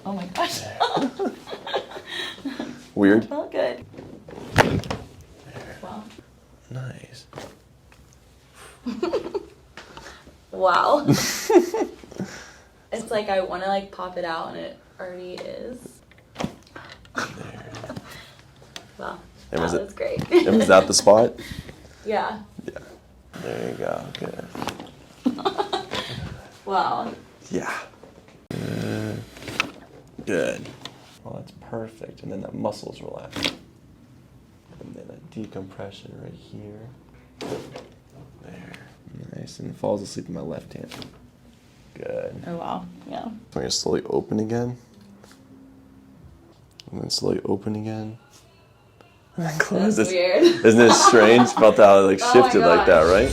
Oh my gosh. Weird? That felt good. Wow. Nice. Wow. It's like I want to like pop it out and it already is. There. Wow. And That was great. And was that the spot? Yeah. Yeah. There you go. Good. Wow. Yeah. Good. Well, that's perfect. And then that muscles relax. And then a decompression right here. There. Nice. And falls asleep in my left hand. Good. Oh wow. Yeah. I'm going to slowly open again. And then slowly open again. And then close. That's weird. Isn't it strange? Felt how it like Oh my shifted like that, gosh. right?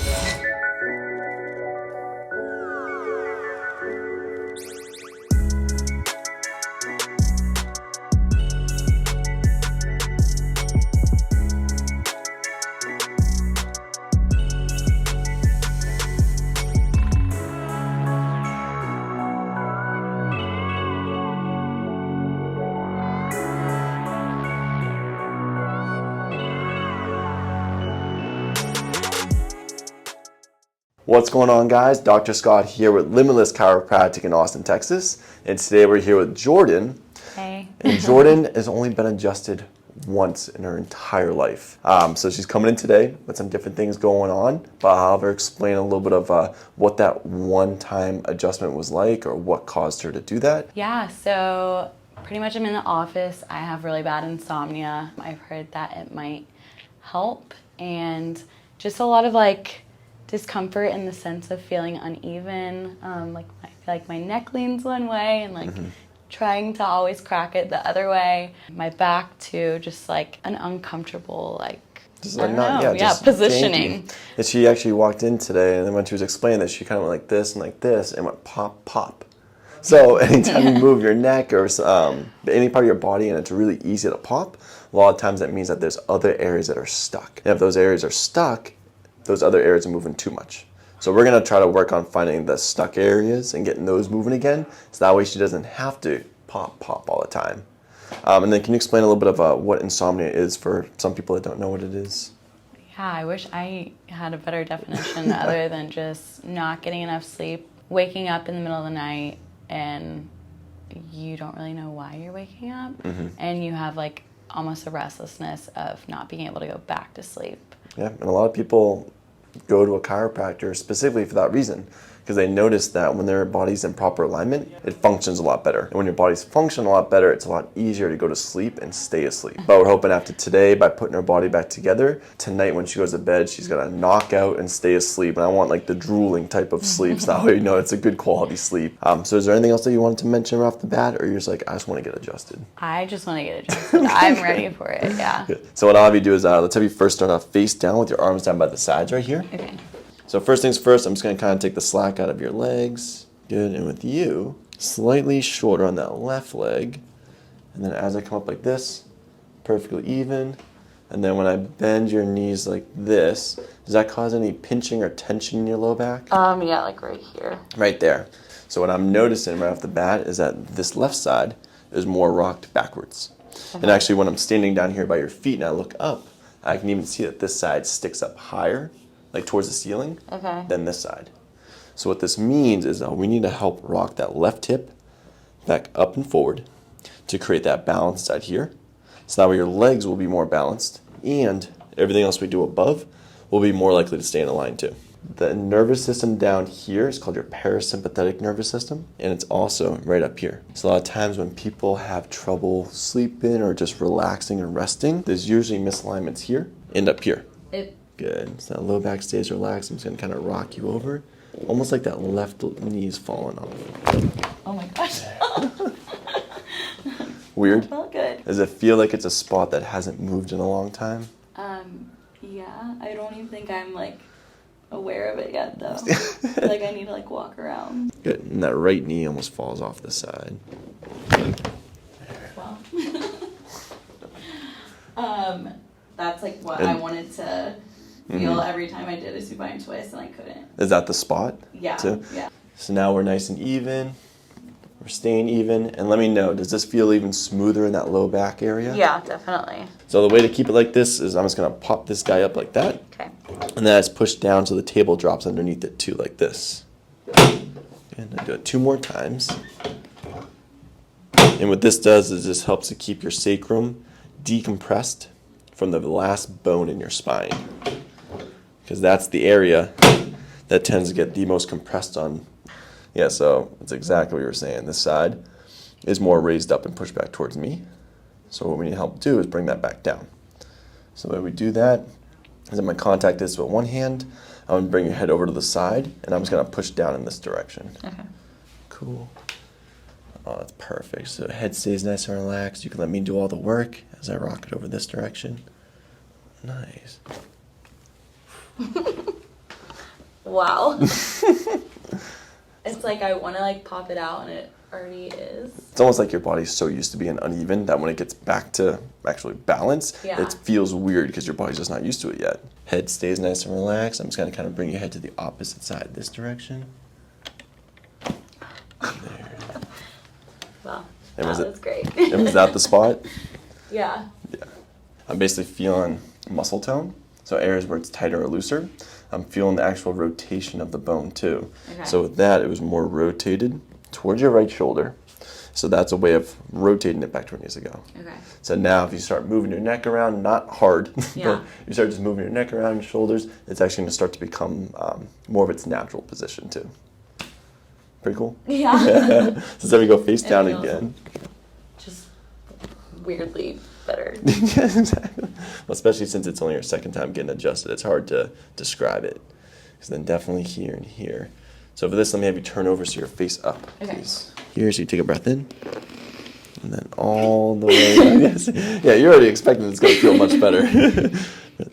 What's going on, guys? Dr. Scott here with Limitless Chiropractic in Austin, Texas. And today we're here with Jordan. Hey. And Jordan has only been adjusted once in her entire life. So she's coming in today with some different things going on, but I'll have her explain a little bit of what that one-time adjustment was like or what caused her to do that. Yeah, so pretty much I'm in the office. I have really bad insomnia. I've heard that it might help, and just a lot of like discomfort in the sense of feeling uneven. I feel like my neck leans one way and like trying to always crack it the other way. My back too, just like an uncomfortable Just I don't know. just positioning. janky. And she actually walked in today, and then when she was explaining this, she kind of went like this, and went pop, pop. So anytime you move your neck or any part of your body and it's really easy to pop, a lot of times that means that there's other areas that are stuck. And if those areas are stuck, those other areas are moving too much. So we're going to try to work on finding the stuck areas and getting those moving again, so that way she doesn't have to pop all the time. And then can you explain a little bit of what insomnia is for some people that don't know what it is? Yeah, I wish I had a better definition other than just not getting enough sleep, waking up in the middle of the night, and you don't really know why you're waking up, and you have like almost a restlessness of not being able to go back to sleep. Yeah, and a lot of people go to a chiropractor specifically for that reason, because they notice that when their body's in proper alignment, it functions a lot better. And when your body's functioning a lot better, it's a lot easier to go to sleep and stay asleep. But we're hoping after today, by putting her body back together, tonight when she goes to bed, she's gonna knock out and stay asleep. And I want like the drooling type of sleep, so that way you know it's a good quality sleep. So is there anything else that you wanted to mention right off the bat, or you're just like, I just want to get adjusted? I just want to get adjusted. I'm ready for it, yeah. Good. So what I'll have you do is, let's have you first start off face down with your arms down by the sides right here. Okay. So first things first, I'm just going to kind of take the slack out of your legs. Good, and with you, slightly shorter on that left leg. And then as I come up like this, perfectly even. And then when I bend your knees like this, does that cause any pinching or tension in your low back? Yeah, like right here. Right there. So what I'm noticing right off the bat is that this left side is more rocked backwards. And actually when I'm standing down here by your feet and I look up, I can even see that this side sticks up higher, like towards the ceiling, than this side. So what this means is we need to help rock that left hip back up and forward to create that balance side here. So that way your legs will be more balanced and everything else we do above will be more likely to stay in a line too. The nervous system down here is called your parasympathetic nervous system, and it's also right up here. So a lot of times when people have trouble sleeping or just relaxing and resting, there's usually misalignments here and up here. Good. So that low back stays relaxed. I'm just going to kind of rock you over, almost like that left knee's falling off. Oh my gosh. Weird? That felt good. Does it feel like it's a spot that hasn't moved in a long time? Yeah, I don't even think I'm like aware of it yet though. Like I need to like walk around. Good. And that right knee almost falls off the side. Wow. That's like what I wanted to feel every time I did a supine twist, and I couldn't. Is that the spot? Yeah. Too? Yeah. So now we're nice and even. We're staying even. And let me know, does this feel even smoother in that low back area? Yeah, definitely. So the way to keep it like this is I'm just going to pop this guy up like that. Okay. And then I just push down so the table drops underneath it too, like this. And I do it 2 more times. And what this does is this helps to keep your sacrum decompressed from the last bone in your spine. Because that's the area that tends to get the most compressed on. Yeah, so it's exactly what you were saying. This side is more raised up and pushed back towards me. So what we need help do is bring that back down. So the way we do that is I'm going to contact this with one hand. I'm going to bring your head over to the side, and I'm just going to push down in this direction. Okay. Cool. Oh, that's perfect. So the head stays nice and relaxed. You can let me do all the work as I rock it over this direction. Nice. Wow. It's like I want to like pop it out and it already is. It's almost like your body's so used to being uneven that when it gets back to actually balance, Yeah. it feels weird because your body's just not used to it yet. Head stays nice and relaxed. I'm just going to kind of bring your head to the opposite side this direction. There. Wow. And That was great. And was that the spot? Yeah. Yeah. I'm basically feeling muscle tone. So areas where it's tighter or looser. I'm feeling the actual rotation of the bone too. Okay. So with that, it was more rotated towards your right shoulder. So that's a way of rotating it back to where it needs to go. Okay. So now if you start moving your neck around, not hard, Yeah. but you start just moving your neck around your shoulders, it's actually going to start to become more of its natural position too. Pretty cool? Yeah. So then we go face down feels- again. Just weirdly better. Yeah, exactly. Well, especially since it's only your second time getting adjusted, it's hard to describe it. So then definitely here and here. So for this, let me have you turn over so you're face up, Okay. please. Here, so you take a breath in, and then all the way out. Yes. Yeah, you're already expecting it's going to feel much better.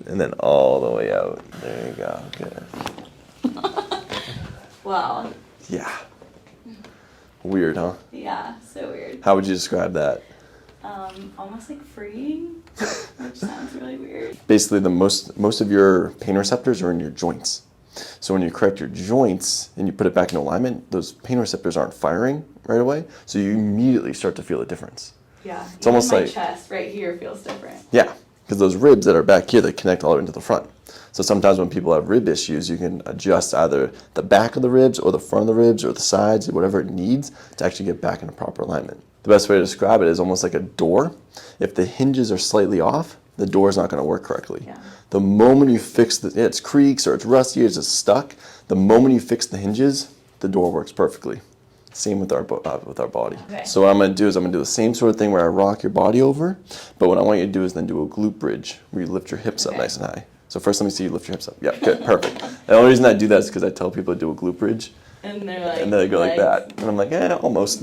And then all the way out. There you go. Good. Wow. Yeah. Weird, huh? Yeah, so weird. How would you describe that? Almost like freeing, which sounds really weird. Basically, the most of your pain receptors are in your joints. So when you correct your joints and you put it back in alignment, those pain receptors aren't firing right away. So you immediately start to feel a difference. Yeah. It's almost my like chest right here feels different. Yeah, because those ribs that are back here, they connect all the way into the front. So sometimes when people have rib issues, you can adjust either the back of the ribs or the front of the ribs or the sides, whatever it needs to actually get back into proper alignment. The best way to describe it is almost like a door. If the hinges are slightly off, the door is not going to work correctly. Yeah. The moment you fix it's creaks or it's rusty or it's just stuck, the moment you fix the hinges, the door works perfectly. Same with our body. Okay. So what I'm going to do is I'm going to do the same sort of thing where I rock your body over, but what I want you to do is then do a glute bridge where you lift your hips up Okay. nice and high. So first let me see you lift your hips up. Yeah, good, perfect. And the only reason I do that is because I tell people to do a glute bridge, And they're like, and then they go like legs. that. And I'm like, almost.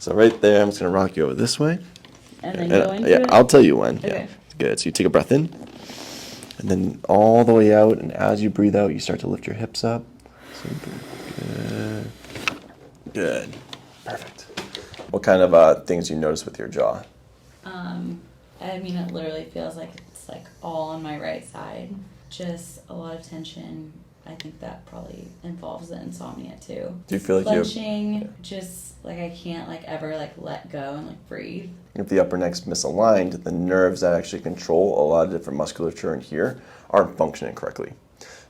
So right there, I'm just going to rock you over this way. And then And, go into yeah, it. I'll tell you when. Okay. Yeah, good. So you take a breath in, and then all the way out, and as you breathe out, you start to lift your hips up. Good. Good. Perfect. What kind of things do you notice with your jaw? I mean, it literally feels like it's like all on my right side. Just a lot of tension. I think that probably involves the insomnia too. Do you feel like Clenching, just like I can't like ever like let go and like breathe. if the upper neck's misaligned, the nerves that actually control a lot of different musculature in here aren't functioning correctly.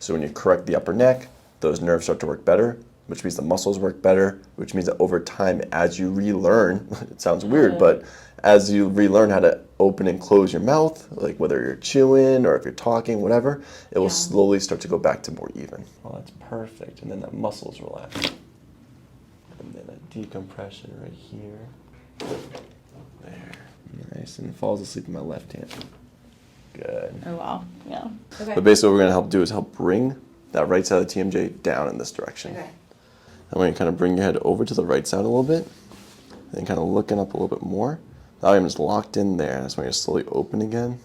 So when you correct the upper neck, those nerves start to work better, which means the muscles work better, which means that over time, as you relearn, it sounds weird, but as you relearn how to open and close your mouth, like whether you're chewing or if you're talking, whatever, it will slowly start to go back to more even. Well, that's perfect. And then the muscles relax. And then a decompression right here. There. Nice. And it falls asleep in my left hand. Good. Oh wow. Yeah. Okay. But basically what we're going to help do is help bring that right side of the TMJ down in this direction. Okay. I want you to kind of bring your head over to the right side a little bit, and then kind of looking up a little bit more. Now I'm just locked in there. I just want you to slowly open again.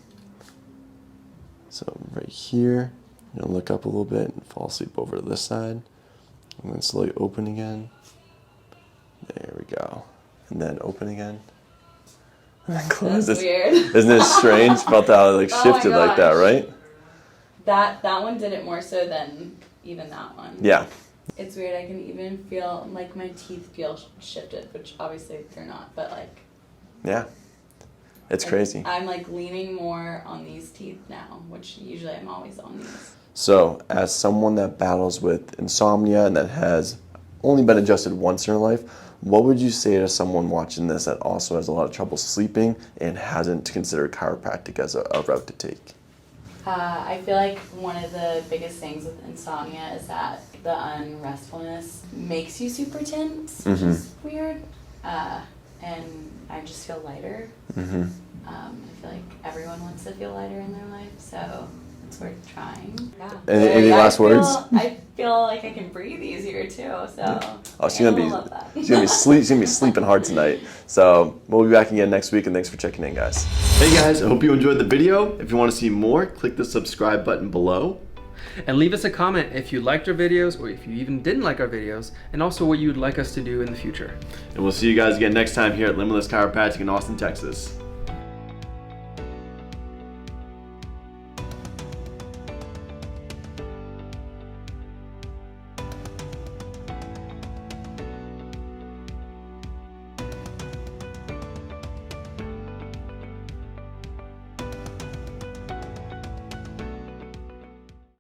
So right here, you're going to look up a little bit and fall asleep over to this side, and then slowly open again. There we go. And then open again. And then close. That's weird. Isn't it strange about how it like Oh my shifted like that, gosh. right? That one did it more so than even that one. Yeah. It's weird. I can even feel like my teeth feel shifted, which obviously they're not, but like. Yeah, it's crazy. I'm like leaning more on these teeth now, which usually I'm always on these. So, as someone that battles with insomnia and that has only been adjusted once in her life, what would you say to someone watching this that also has a lot of trouble sleeping and hasn't considered chiropractic as a route to take? I feel like one of the biggest things with insomnia is that the unrestfulness makes you super tense, which is weird. And I just feel lighter. I feel like everyone wants to feel lighter in their life, so it's worth trying. Yeah. Any last words? I feel like I can breathe easier too, so oh, she's gonna be sleeping hard tonight. So we'll be back again next week, and thanks for checking in, guys. Hey guys, I hope you enjoyed the video. If you want to see more, click the subscribe button below. And leave us a comment if you liked our videos or if you even didn't like our videos, and also what you would like us to do in the future. And we'll see you guys again next time here at Limitless Chiropractic in Austin, Texas.